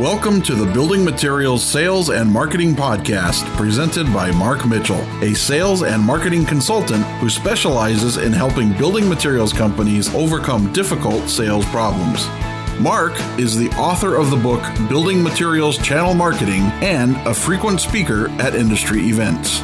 Welcome to the Building Materials Sales and Marketing Podcast, presented by Mark Mitchell, a sales and marketing consultant who specializes in helping building materials companies overcome difficult sales problems. Mark is the author of the book Building Materials Channel Marketing and a frequent speaker at industry events.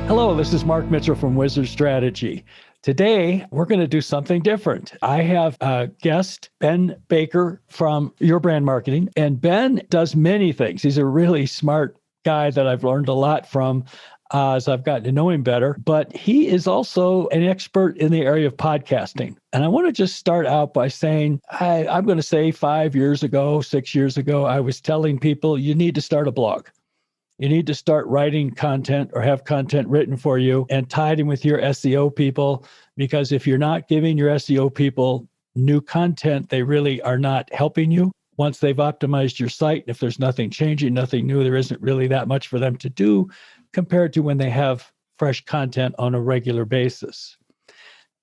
Hello, this is Mark Mitchell from Wizard Strategy. Today, we're going to do something different. I have a guest, Ben Baker from Your Brand Marketing, and Ben does many things. He's a really smart guy that I've learned a lot from as I've gotten to know him better, but he is also an expert in the area of podcasting. And I want to just start out by saying, I'm going to say 5 years ago, 6 years ago, I was telling people you need to start a blog. You need to start writing content or have content written for you and tied in with your SEO people, because if you're not giving your SEO people new content, they really are not helping you. Once they've optimized your site, if there's nothing changing, nothing new, there isn't really that much for them to do compared to when they have fresh content on a regular basis.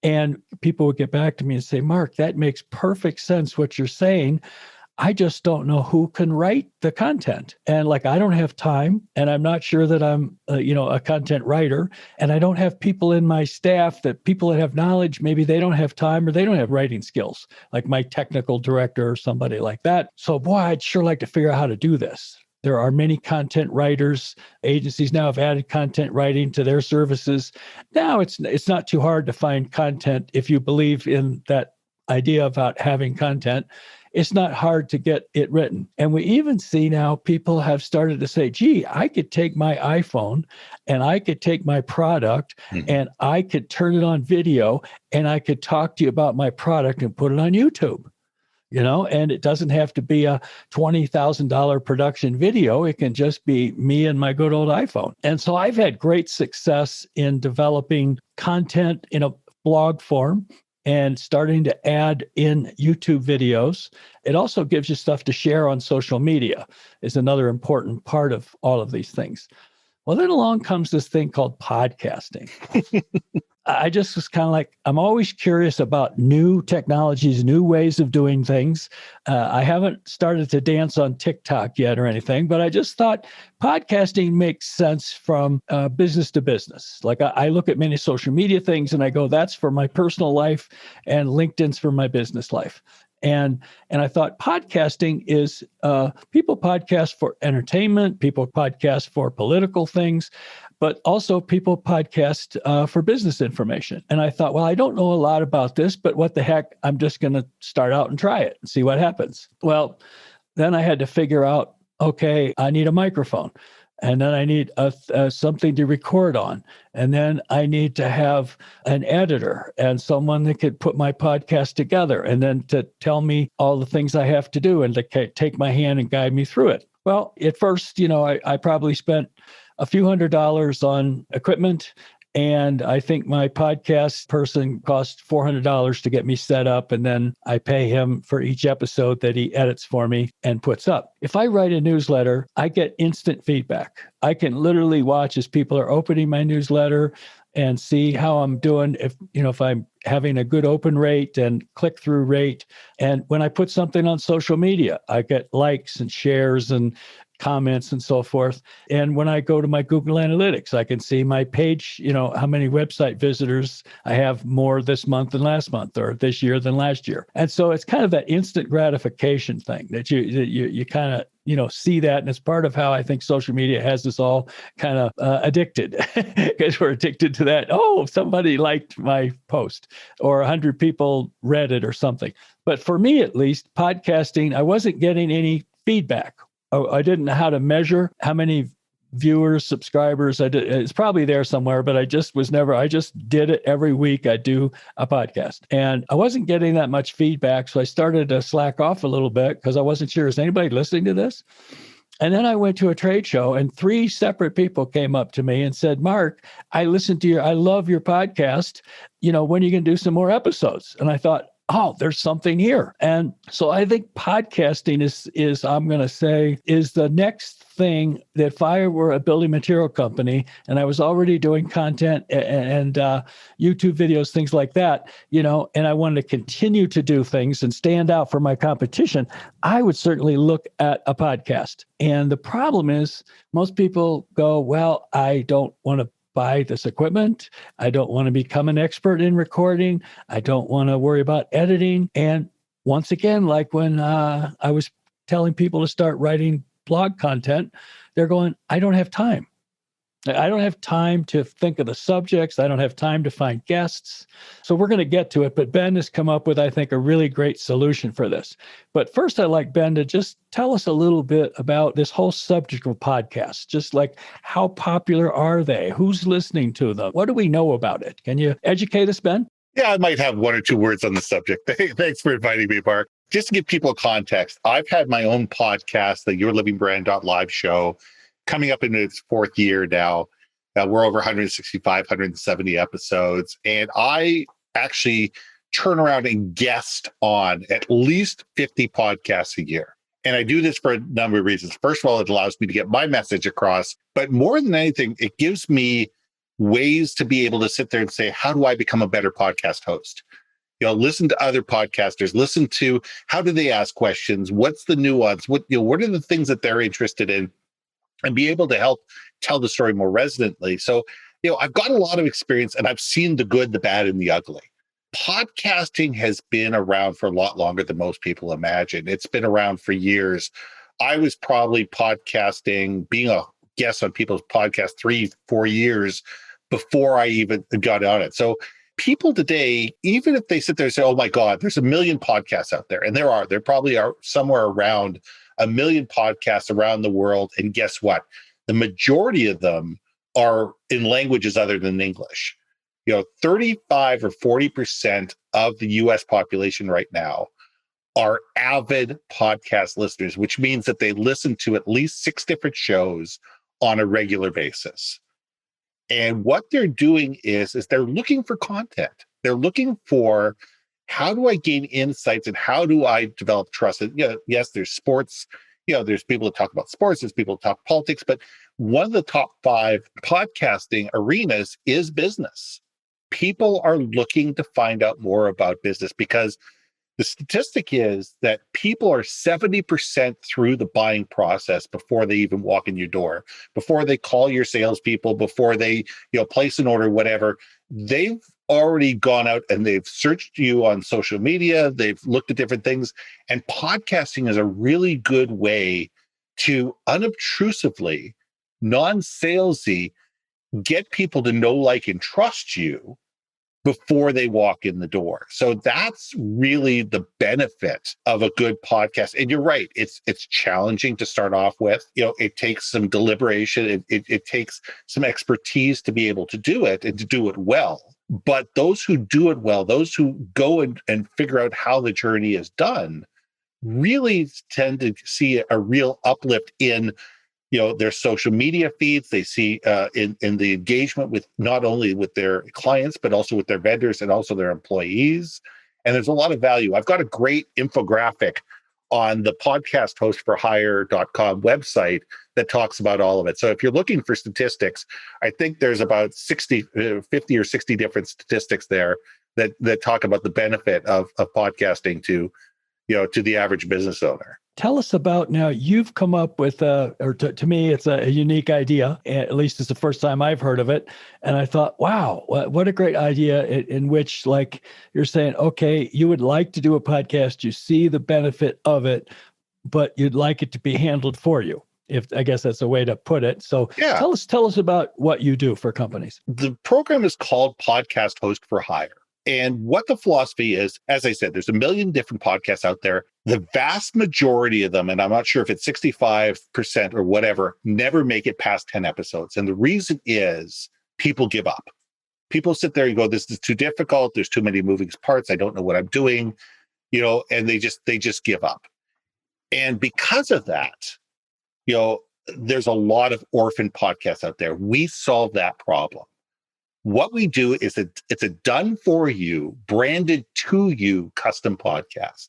And people would get back to me and say, Mark, that makes perfect sense what you're saying. I just don't know who can write the content. And I don't have time, and I'm not sure that I'm, a content writer, and I don't have people in my staff people that have knowledge, maybe they don't have time or they don't have writing skills, like my technical director or somebody like that. So boy, I'd sure like to figure out how to do this. There are many content writers. Agencies now have added content writing to their services. Now it's not too hard to find content if you believe in that idea about having content. It's not hard to get it written. And we even see now people have started to say, gee, I could take my iPhone and I could take my product and I could turn it on video and I could talk to you about my product and put it on YouTube. And it doesn't have to be a $20,000 production video. It can just be me and my good old iPhone. And so I've had great success in developing content in a blog form and starting to add in YouTube videos. It also gives you stuff to share on social media, is another important part of all of these things. Well, then along comes this thing called podcasting. I just was kind of I'm always curious about new technologies, new ways of doing things. I haven't started to dance on TikTok yet or anything, but I just thought podcasting makes sense from business to business. I look at many social media things and I go, that's for my personal life, and LinkedIn's for my business life. And I thought podcasting is, people podcast for entertainment, people podcast for political things, but also people podcast for business information. And I thought, well, I don't know a lot about this, but what the heck, I'm just going to start out and try it and see what happens. Well, then I had to figure out, okay, I need a microphone. And then I need something to record on. And then I need to have an editor and someone that could put my podcast together and then to tell me all the things I have to do and to take my hand and guide me through it. Well, at first, I probably spent a few $100s on equipment. And I think my podcast person cost $400 to get me set up. And then I pay him for each episode that he edits for me and puts up. If I write a newsletter, I get instant feedback. I can literally watch as people are opening my newsletter and see how I'm doing, if I'm having a good open rate and click-through rate. And when I put something on social media, I get likes and shares and comments and so forth. And when I go to my Google Analytics, I can see my page, how many website visitors I have more this month than last month, or this year than last year. And so it's kind of that instant gratification thing that you kind of, see that. And it's part of how I think social media has us all kind of addicted, because we're addicted to that. Oh, somebody liked my post, or 100 people read it or something. But for me, at least, podcasting, I wasn't getting any feedback. I didn't know how to measure how many viewers, subscribers. It's probably there somewhere, but I just did it every week. I do a podcast, and I wasn't getting that much feedback. So I started to slack off a little bit because I wasn't sure, is anybody listening to this? And then I went to a trade show and 3 separate people came up to me and said, Mark, I love your podcast. When are you going to do some more episodes? And I thought, oh, there's something here. And so I think podcasting is I'm going to say, is the next thing that if I were a building material company and I was already doing content and YouTube videos, things like that, and I wanted to continue to do things and stand out from my competition, I would certainly look at a podcast. And the problem is most people go, well, I don't want to buy this equipment. I don't want to become an expert in recording. I don't want to worry about editing. And once again, like when I was telling people to start writing blog content, they're going, I don't have time. I don't have time to think of the subjects. I don't have time to find guests. So we're going to get to it. But Ben has come up with, I think, a really great solution for this. But first, I'd like Ben to just tell us a little bit about this whole subject of podcasts. Just like how popular are they? Who's listening to them? What do we know about it? Can you educate us, Ben? Yeah, I might have one or two words on the subject. Thanks for inviting me, Mark. Just to give people context, I've had my own podcast, the YourLivingBrand.live show, coming up into its fourth year now. We're over 165, 170 episodes. And I actually turn around and guest on at least 50 podcasts a year. And I do this for a number of reasons. First of all, it allows me to get my message across. But more than anything, it gives me ways to be able to sit there and say, how do I become a better podcast host? Listen to other podcasters, listen to how do they ask questions? What's the nuance? What are the things that they're interested in? And be able to help tell the story more resonantly. So, I've got a lot of experience and I've seen the good, the bad, and the ugly. Podcasting has been around for a lot longer than most people imagine. It's been around for years. I was probably podcasting, being a guest on people's podcasts 3-4 years before I even got on it. So people today, even if they sit there and say, oh my God, there's a million podcasts out there, and there probably are somewhere around a million podcasts around the world. And guess what? The majority of them are in languages other than English. 35 or 40% of the US population right now are avid podcast listeners, which means that they listen to at least 6 different shows on a regular basis. And what they're doing is they're looking for content. They're looking for, how do I gain insights and how do I develop trust? And, yes, there's sports. There's people that talk about sports. There's people that talk politics. But one of the top 5 podcasting arenas is business. People are looking to find out more about business because the statistic is that people are 70% through the buying process before they even walk in your door, before they call your salespeople, before they place an order, whatever. They've already gone out and they've searched you on social media. They've looked at different things. And podcasting is a really good way to unobtrusively, non-salesy, get people to know, like, and trust you before they walk in the door. So that's really the benefit of a good podcast. And you're right, it's challenging to start off with. It takes some deliberation. It takes some expertise to be able to do it and to do it well. But those who do it well, those who go and figure out how the journey is done, really tend to see a real uplift in their social media feeds. They see in the engagement with not only with their clients, but also with their vendors and also their employees. And there's a lot of value. I've got a great infographic on the podcasthostforhire.com website that talks about all of it. So if you're looking for statistics, I think there's about 50 or 60 different statistics there that talk about the benefit of podcasting to the average business owner. Tell us about, now you've come up with, to me, it's a unique idea. At least it's the first time I've heard of it. And I thought, wow, what a great idea in which, like, you're saying, okay, you would like to do a podcast, you see the benefit of it, but you'd like it to be handled for you. I guess that's a way to put it. So yeah. Tell us about what you do for companies. The program is called Podcast Host for Hire. And what the philosophy is, as I said, there's a million different podcasts out there. The vast majority of them, and I'm not sure if it's 65% or whatever, never make it past 10 episodes. And the reason is people give up. People sit there and go, this is too difficult. There's too many moving parts. I don't know what I'm doing, and they just give up. And because of that, there's a lot of orphan podcasts out there. We solve that problem. What we do is it's a done for you, branded to you custom podcast.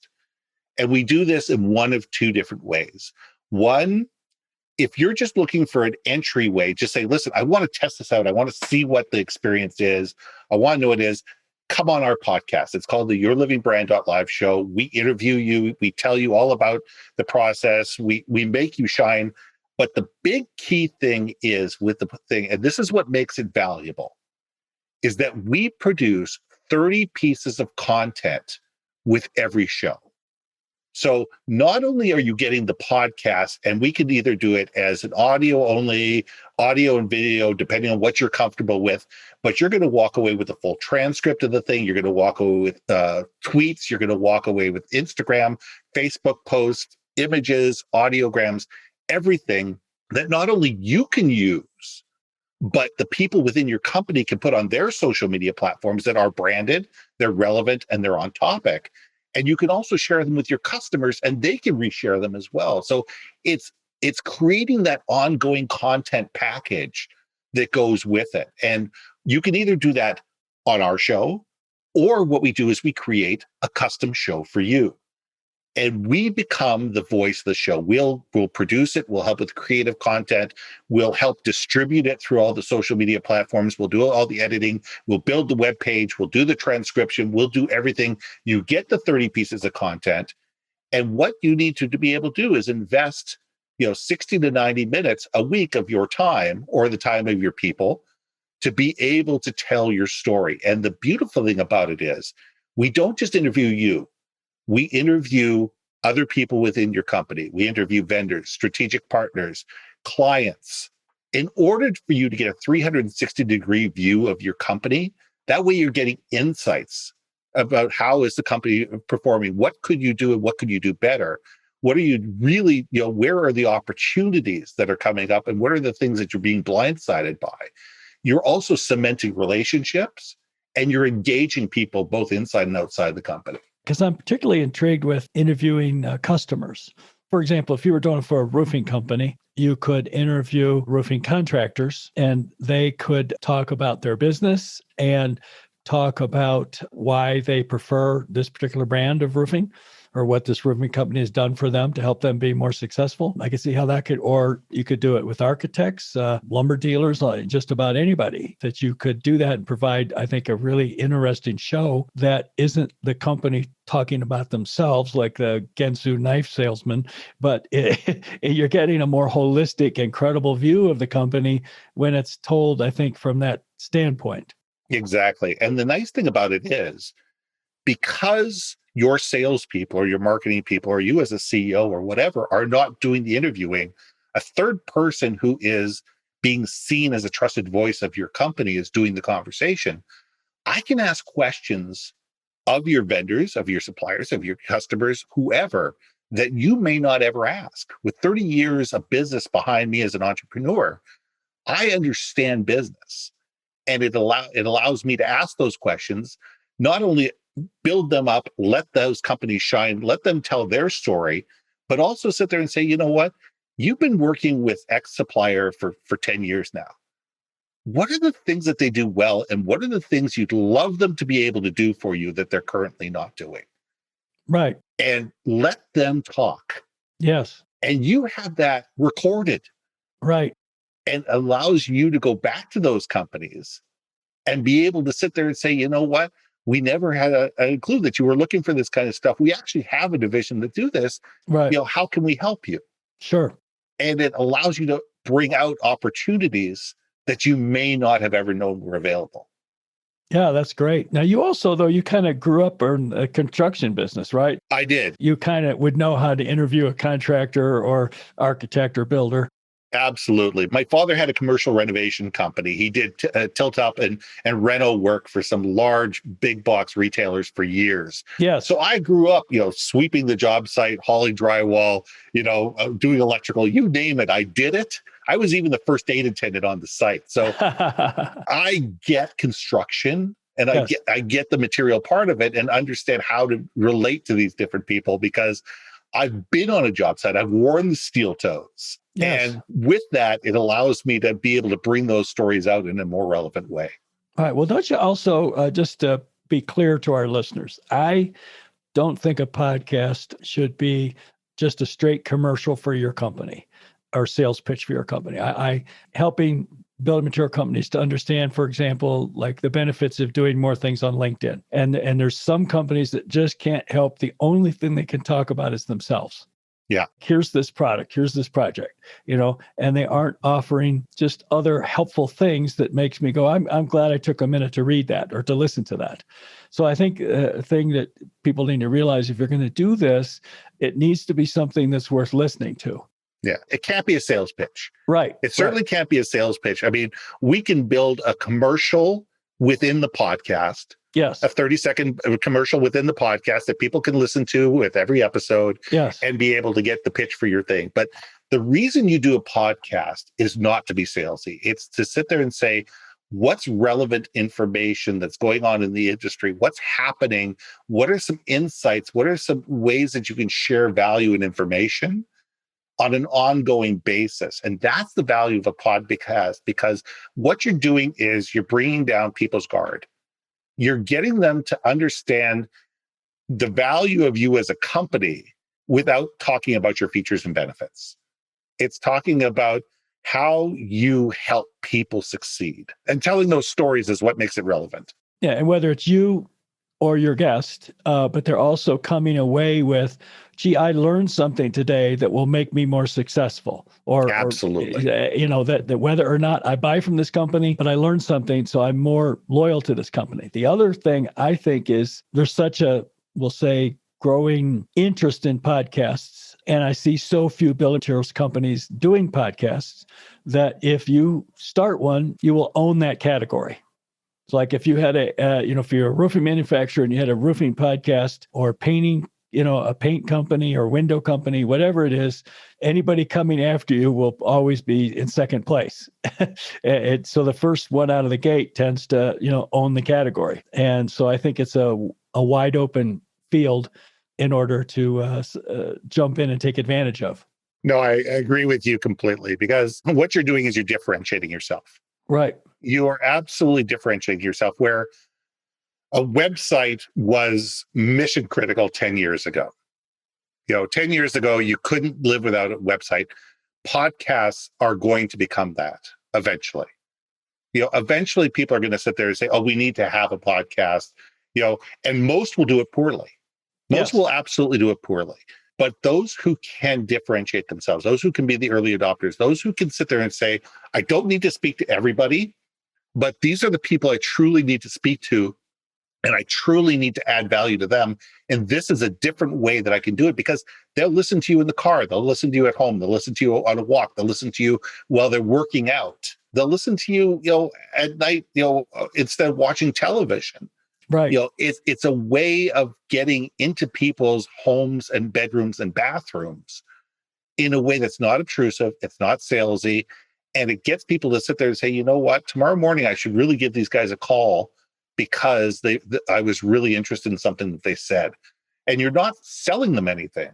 And we do this in one of two different ways. One, if you're just looking for an entryway, just say, listen, I want to test this out. I want to see what the experience is. I want to know what it is. Come on our podcast. It's called the Your Living Brand.live show. We interview you. We tell you all about the process. We make you shine. But the big key thing is with the thing, and this is what makes it valuable, is that we produce 30 pieces of content with every show. So not only are you getting the podcast, and we can either do it as an audio only, audio and video, depending on what you're comfortable with, but you're going to walk away with a full transcript of the thing. You're going to walk away with tweets. You're going to walk away with Instagram, Facebook posts, images, audiograms, everything that not only you can use, but the people within your company can put on their social media platforms that are branded, they're relevant, and they're on topic. And you can also share them with your customers, and they can reshare them as well. So it's creating that ongoing content package that goes with it. And you can either do that on our show, or what we do is we create a custom show for you. And we become the voice of the show. We'll produce it. We'll help with creative content. We'll help distribute it through all the social media platforms. We'll do all the editing. We'll build the web page. We'll do the transcription. We'll do everything. You get the 30 pieces of content. And what you need to be able to do is invest, 60 to 90 minutes a week of your time or the time of your people to be able to tell your story. And the beautiful thing about it is we don't just interview you. We interview other people within your company. We interview vendors, strategic partners, clients, in order for you to get a 360-degree view of your company. That way you're getting insights about how is the company performing, what could you do and what could you do better? What are you really, where are the opportunities that are coming up, and what are the things that you're being blindsided by? You're also cementing relationships, and you're engaging people both inside and outside the company. Because I'm particularly intrigued with interviewing customers. For example, if you were doing it for a roofing company, you could interview roofing contractors, and they could talk about their business and talk about why they prefer this particular brand of roofing, or what this roofing company has done for them to help them be more successful. I can see how that could, or you could do it with architects, lumber dealers, just about anybody, that you could do that and provide, I think, a really interesting show that isn't the company talking about themselves like the Ginsu knife salesman, but you're getting a more holistic and credible view of the company when it's told, I think, from that standpoint. Exactly. And the nice thing about it is, because your salespeople or your marketing people or you as a CEO or whatever are not doing the interviewing, a third person who is being seen as a trusted voice of your company is doing the conversation. I can ask questions of your vendors, of your suppliers, of your customers, whoever, that you may not ever ask. With 30 years of business behind me as an entrepreneur, I understand business. And it allows me to ask those questions, not only build them up, let those companies shine, let them tell their story, but also sit there and say, you know what? You've been working with X supplier for 10 years now. What are the things that they do well? And what are the things you'd love them to be able to do for you that they're currently not doing? Right. And let them talk. Yes. And you have that recorded. Right. And allows you to go back to those companies and be able to sit there and say, you know what? We never had a clue that you were looking for this kind of stuff. We actually have a division that do this. Right. How can we help you? Sure. And it allows you to bring out opportunities that you may not have ever known were available. Yeah, that's great. Now, you also, though, you kind of grew up in a construction business, right? I did. You kind of would know how to interview a contractor or architect or builder. Absolutely. My father had a commercial renovation company. He did tilt up and reno work for some large big box retailers for years. Yes. So I grew up, sweeping the job site, hauling drywall, doing electrical, you name it. I did it. I was even the first aid attendant on the site. So I get construction, and Yes. I get the material part of it and understand how to relate to these different people, because I've been on a job site. I've worn the steel toes. Yes. And with that, it allows me to be able to bring those stories out in a more relevant way. All right. Well, don't you also, just to be clear to our listeners, I don't think a podcast should be just a straight commercial for your company or sales pitch for your company. I helping building material companies to understand, for example, like the benefits of doing more things on LinkedIn. And there's some companies that just can't help. The only thing they can talk about is themselves. Yeah. Here's this product, here's this project, and they aren't offering just other helpful things that makes me go, I'm glad I took a minute to read that or to listen to that. So I think a thing that people need to realize, if you're going to do this, it needs to be something that's worth listening to. Yeah. It can't be a sales pitch. Right. It certainly can't be a sales pitch. I mean, we can build a commercial within the podcast. Yes. A 30-second commercial within the podcast that people can listen to with every episode. Yes. And be able to get the pitch for your thing. But the reason you do a podcast is not to be salesy. It's to sit there and say, what's relevant information that's going on in the industry? What's happening? What are some insights? What are some ways that you can share value and information on an ongoing basis? And that's the value of a podcast, because what you're doing is you're bringing down people's guard. You're getting them to understand the value of you as a company without talking about your features and benefits. It's talking about how you help people succeed. And telling those stories is what makes it relevant. Yeah. And whether it's you or your guest, but they're also coming away with, gee, I learned something today that will make me more successful. Absolutely. That whether or not I buy from this company, but I learned something, so I'm more loyal to this company. The other thing I think is there's such a, we'll say, growing interest in podcasts. And I see so few building materials companies doing podcasts that if you start one, you will own that category. It's like if you had if you're a roofing manufacturer and you had a roofing podcast or painting, a paint company or window company, whatever it is, anybody coming after you will always be in second place. So the first one out of the gate tends to, own the category. And so I think it's a wide open field in order to jump in and take advantage of. No, I agree with you completely, because what you're doing is you're differentiating yourself. Right. You are absolutely differentiating yourself, where a website was mission critical 10 years ago. 10 years ago, you couldn't live without a website. Podcasts are going to become that eventually. Eventually people are going to sit there and say, oh, we need to have a podcast, and most will do it poorly. Most will absolutely do it poorly. But those who can differentiate themselves, those who can be the early adopters, those who can sit there and say, I don't need to speak to everybody, but these are the people I truly need to speak to, and I truly need to add value to them. And this is a different way that I can do it, because they'll listen to you in the car. They'll listen to you at home. They'll listen to you on a walk. They'll listen to you while they're working out. They'll listen to you, at night, instead of watching television. Right. It's a way of getting into people's homes and bedrooms and bathrooms in a way that's not obtrusive. It's not salesy. And it gets people to sit there and say, you know what, tomorrow morning, I should really give these guys a call, because I was really interested in something that they said. And you're not selling them anything.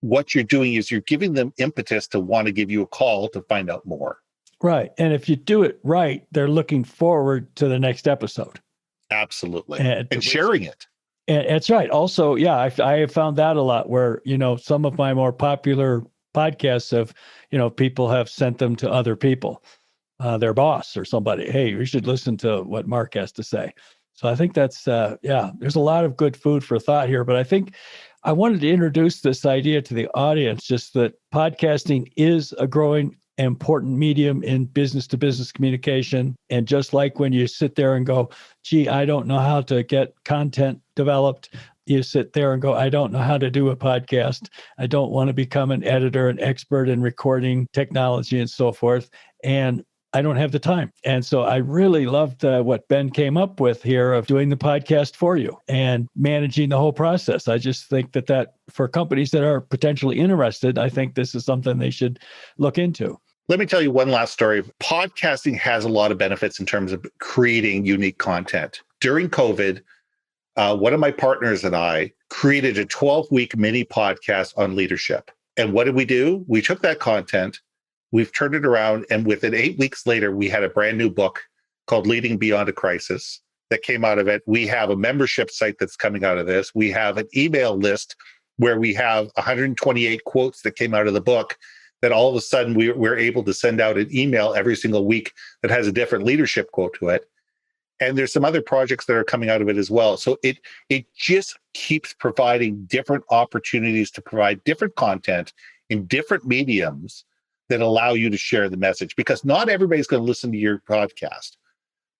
What you're doing is you're giving them impetus to want to give you a call to find out more. Right. And if you do it right, they're looking forward to the next episode. Absolutely. And sharing it. And that's right. Also, I have found that a lot, where, some of my more popular podcasts have, people have sent them to other people, their boss or somebody. Hey, you should listen to what Mark has to say. So I think that's, there's a lot of good food for thought here. But I think I wanted to introduce this idea to the audience, just that podcasting is a growing important medium in business to business communication. And just like when you sit there and go, gee, I don't know how to get content developed, you sit there and go, I don't know how to do a podcast. I don't want to become an editor, an expert in recording technology and so forth. And I don't have the time. And so I really loved what Ben came up with here of doing the podcast for you and managing the whole process. I just think that for companies that are potentially interested, I think this is something they should look into. Let me tell you one last story. Podcasting has a lot of benefits in terms of creating unique content. During COVID, one of my partners and I created a 12-week mini podcast on leadership. And what did we do? We took that content, we've turned it around, and within 8 weeks later, we had a brand new book called Leading Beyond a Crisis that came out of it. We have a membership site that's coming out of this. We have an email list where we have 128 quotes that came out of the book that all of a sudden we're able to send out an email every single week that has a different leadership quote to it. And there's some other projects that are coming out of it as well. So it just keeps providing different opportunities to provide different content in different mediums that allow you to share the message, because not everybody's going to listen to your podcast.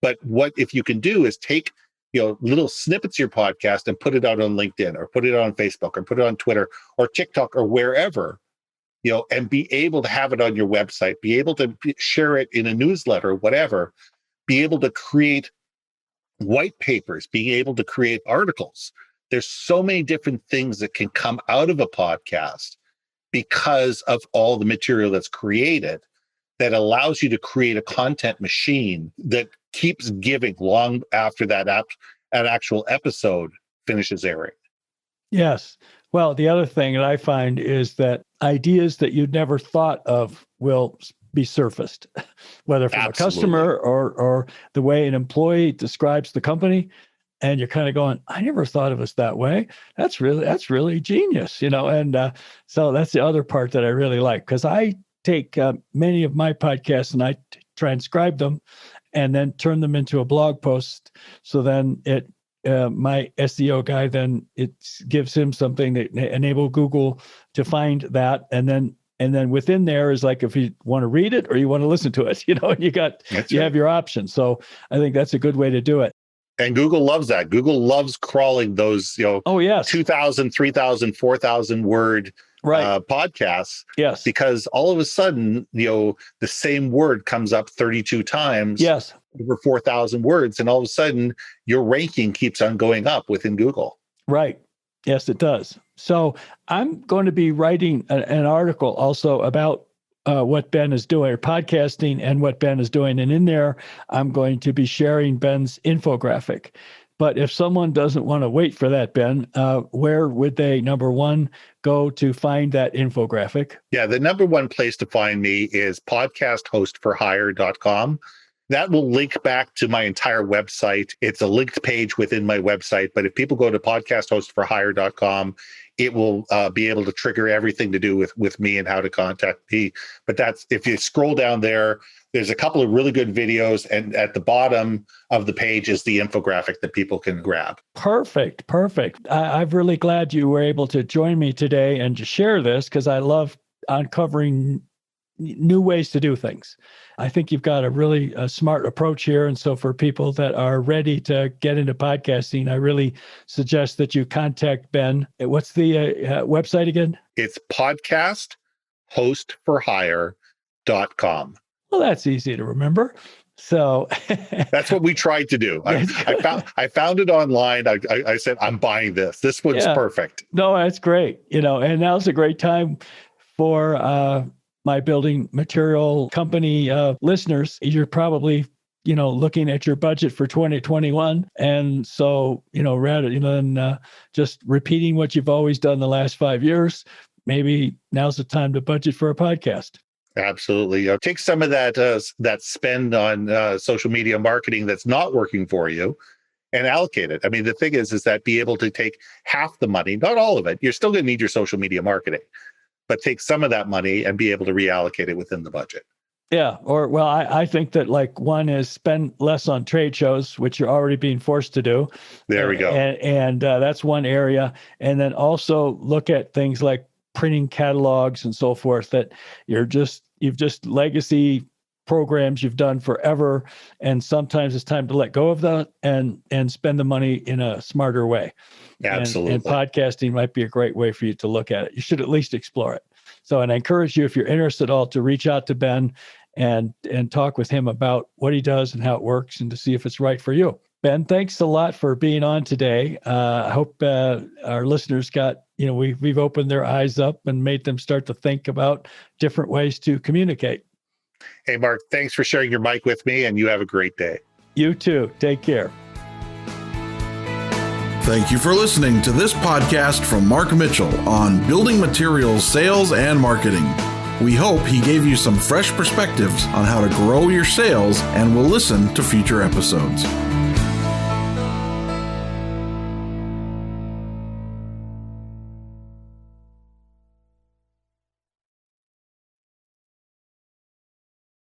But what if you can do is take little snippets of your podcast and put it out on LinkedIn or put it on Facebook or put it on Twitter or TikTok or wherever, and be able to have it on your website, be able to share it in a newsletter, whatever, be able to create white papers, being able to create articles. There's so many different things that can come out of a podcast because of all the material that's created that allows you to create a content machine that keeps giving long after that actual episode finishes airing. Yes. Well, the other thing that I find is that ideas that you'd never thought of will be surfaced, whether from Absolutely. a customer or the way an employee describes the company. And you're kind of going, I never thought of us that way. That's really genius, And so that's the other part that I really like, because I take many of my podcasts and I transcribe them and then turn them into a blog post. So then my SEO guy, then it gives him something that enable Google to find that. And then within there is like, if you want to read it or you want to listen to it, you have your options. So I think that's a good way to do it. And Google loves that. Google loves crawling those, 2,000, 3,000, 4,000 word podcasts. Yes. Because all of a sudden, the same word comes up 32 times. Yes. Over 4,000 words. And all of a sudden, your ranking keeps on going up within Google. Right. Yes, it does. So I'm going to be writing an article also about what Ben is doing, or podcasting, and what Ben is doing. And in there, I'm going to be sharing Ben's infographic. But if someone doesn't want to wait for that, Ben, where would they, number one, go to find that infographic? Yeah, the number one place to find me is podcasthostforhire.com. That will link back to my entire website. It's a linked page within my website. But if people go to podcasthostforhire.com, it will be able to trigger everything to do with me and how to contact me. But that's, if you scroll down there, there's a couple of really good videos. And at the bottom of the page is the infographic that people can grab. Perfect. I'm really glad you were able to join me today and to share this, because I love uncovering new ways to do things. I think you've got a really smart approach here. And so for people that are ready to get into podcasting, I really suggest that you contact Ben. What's the website again? It's podcasthostforhire.com. Well, that's easy to remember. So that's what we tried to do. I found it online. I said, I'm buying this. This one's perfect. No, that's great. And now's a great time for my building material company listeners. You're probably, looking at your budget for 2021. And so, rather than just repeating what you've always done the last 5 years, maybe now's the time to budget for a podcast. Absolutely. Take some of that spend on social media marketing that's not working for you and allocate it. I mean, the thing is that be able to take half the money, not all of it. You're still going to need your social media marketing, but take some of that money and be able to reallocate it within the budget. Yeah. I think that one is spend less on trade shows, which you're already being forced to do. There we go. And that's one area. And then also look at things like printing catalogs and so forth that you've just legacy programs you've done forever. And sometimes it's time to let go of that and spend the money in a smarter way. Absolutely. And podcasting might be a great way for you to look at it. You should at least explore it. So, and I encourage you, if you're interested at all, to reach out to Ben and talk with him about what he does and how it works and to see if it's right for you. Ben, thanks a lot for being on today. I hope our listeners got, we've opened their eyes up and made them start to think about different ways to communicate. Hey, Mark, thanks for sharing your mic with me, and you have a great day. You too. Take care. Thank you for listening to this podcast from Mark Mitchell on building materials, sales, and marketing. We hope he gave you some fresh perspectives on how to grow your sales and will listen to future episodes.